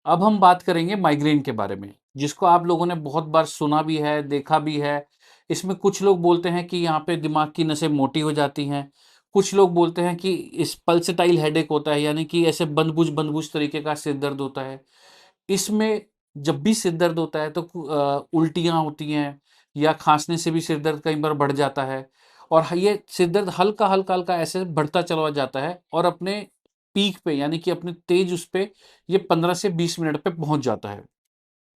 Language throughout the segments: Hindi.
अब हम बात करेंगे माइग्रेन के बारे में, जिसको आप लोगों ने बहुत बार सुना भी है, देखा भी है। इसमें कुछ लोग बोलते हैं कि यहाँ पे दिमाग की नसें मोटी हो जाती हैं। कुछ लोग बोलते हैं कि इस पल्सेटाइल हेडेक होता है, यानी कि ऐसे बंद-बुझ तरीके का सिर दर्द होता है। इसमें जब भी सिर दर्द होता है तो उल्टियाँ होती हैं या खाँसने से भी सिर दर्द कई बार बढ़ जाता है। और ये सिर दर्द हल्का-हल्का ऐसे बढ़ता चला जाता है और अपने पीक पे, यानी कि अपने तेज उस पे ये 15 से 20 मिनट पे पहुँच जाता है।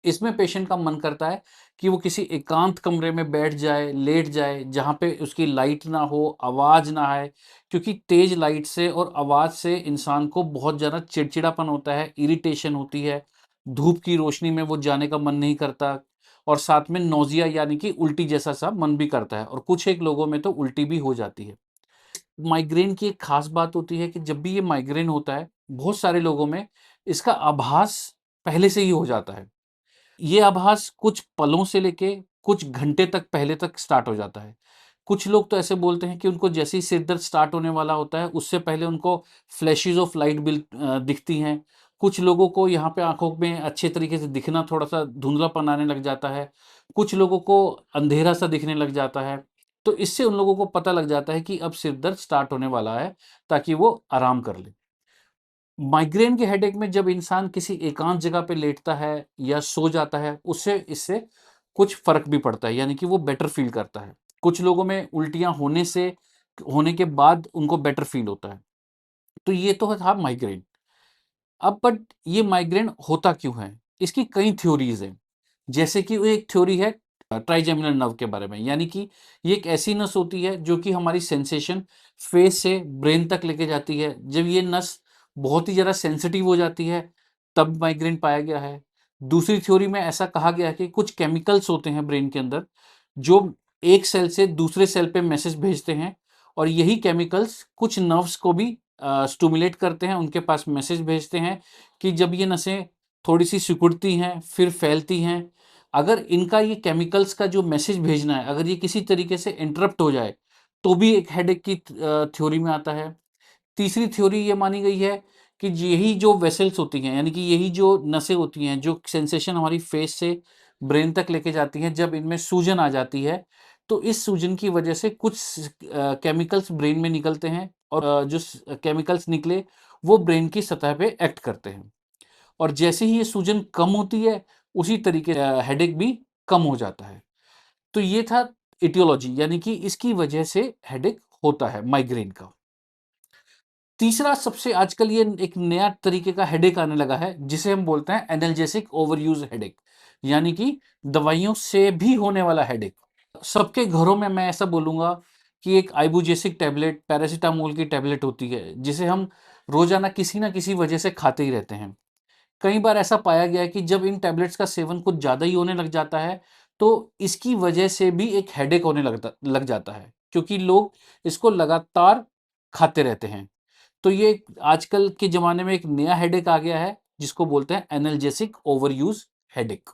इसमें पेशेंट का मन करता है कि वो किसी एकांत कमरे में बैठ जाए, लेट जाए, जहाँ पे उसकी लाइट ना हो, आवाज़ ना आए, क्योंकि तेज़ लाइट से और आवाज़ से इंसान को बहुत ज़्यादा चिड़चिड़ापन होता है, इरिटेशन होती है, धूप की रोशनी में वो जाने का मन नहीं करता और साथ में नौज़िया यानी कि उल्टी जैसा सा मन भी करता है और कुछ एक लोगों में तो उल्टी भी हो जाती है। माइग्रेन की एक ख़ास बात होती है कि जब भी ये माइग्रेन होता है, बहुत सारे लोगों में इसका आभास पहले से ही हो जाता है। ये आभास कुछ पलों से लेके कुछ घंटे तक पहले तक स्टार्ट हो जाता है। कुछ लोग तो ऐसे बोलते हैं कि उनको जैसे ही सिर दर्द स्टार्ट होने वाला होता है, उससे पहले उनको फ्लैशेज़ ऑफ लाइट दिखती हैं। कुछ लोगों को यहाँ पे आँखों में अच्छे तरीके से दिखना थोड़ा-सा धुंधलापन आने लग जाता है। कुछ लोगों को अंधेरा-सा दिखने लग जाता है। तो इससे उन लोगों को पता लग जाता है कि अब सिर दर्द स्टार्ट होने वाला है, ताकि वो आराम कर लें। माइग्रेन के हेडेक में जब इंसान किसी एकांत जगह पे लेटता है या सो जाता है, उससे इससे कुछ फ़र्क भी पड़ता है, यानी कि वो बेटर फ़ील करता है। कुछ लोगों में उल्टियाँ होने के बाद उनको बेटर फ़ील होता है। तो ये तो था माइग्रेन। अब बट ये माइग्रेन होता क्यों है? इसकी कई थ्योरीज़ हैं। जैसे कि वो एक थ्योरी है ट्राइजेमिनल नर्व के बारे में, यानी कि ये एक ऐसी नस होती है जो कि हमारी सेंसेशन फेस से ब्रेन तक लेके जाती है। जब ये नस बहुत ही ज़्यादा सेंसिटिव हो जाती है, तब माइग्रेन पाया गया है। दूसरी थ्योरी में ऐसा कहा गया है कि कुछ केमिकल्स होते हैं ब्रेन के अंदर, जो एक सेल से दूसरे सेल पे मैसेज भेजते हैं और यही केमिकल्स कुछ नर्व्स को भी स्टिमुलेट करते हैं, उनके पास मैसेज भेजते हैं कि जब ये नसें थोड़ी-सी सिकुड़ती हैं, फिर फैलती हैं, अगर इनका ये केमिकल्स का जो मैसेज भेजना है, अगर ये किसी तरीके से इंटरप्ट हो जाए, तो भी एक हेडेक की थ्योरी में आता है। तीसरी थ्योरी ये मानी गई है कि यही जो वेसल्स होती हैं, यानी कि यही जो नसें होती हैं, जो सेंसेशन हमारी फेस से ब्रेन तक लेके जाती हैं, जब इनमें सूजन आ जाती है, तो इस सूजन की वजह से कुछ केमिकल्स ब्रेन में निकलते हैं और जो केमिकल्स निकले, वो ब्रेन की सतह पे एक्ट करते हैं और जैसे ही ये सूजन कम होती है, उसी तरीके हेडेक भी कम हो जाता है। तो ये था एटियोलॉजी, यानी कि इसकी वजह से हेडेक होता है माइग्रेन का। तीसरा सबसे आजकल ये एक नया तरीके का हेडेक आने लगा है, जिसे हम बोलते हैं एनाल्जेसिक ओवरयूज़ हेडेक, यानी कि दवाइयों से भी होने वाला हेडेक। सबके घरों में मैं ऐसा बोलूँगा कि एक आइबुजेसिक टैबलेट, पैरासिटामोल की टैबलेट होती है, जिसे हम रोज़ाना किसी न किसी वजह से खाते ही रहते हैं। कई बार ऐसा पाया गया है कि जब इन टैबलेट्स का सेवन कुछ ज़्यादा ही होने लग जाता है, तो इसकी वजह से भी एक हेडेक होने लग जाता है, क्योंकि लोग इसको लगातार खाते रहते हैं। तो ये आजकल के ज़माने में एक नया हेडेक आ गया है, जिसको बोलते हैं एनाल्जेसिक ओवरयूज़ हेडेक।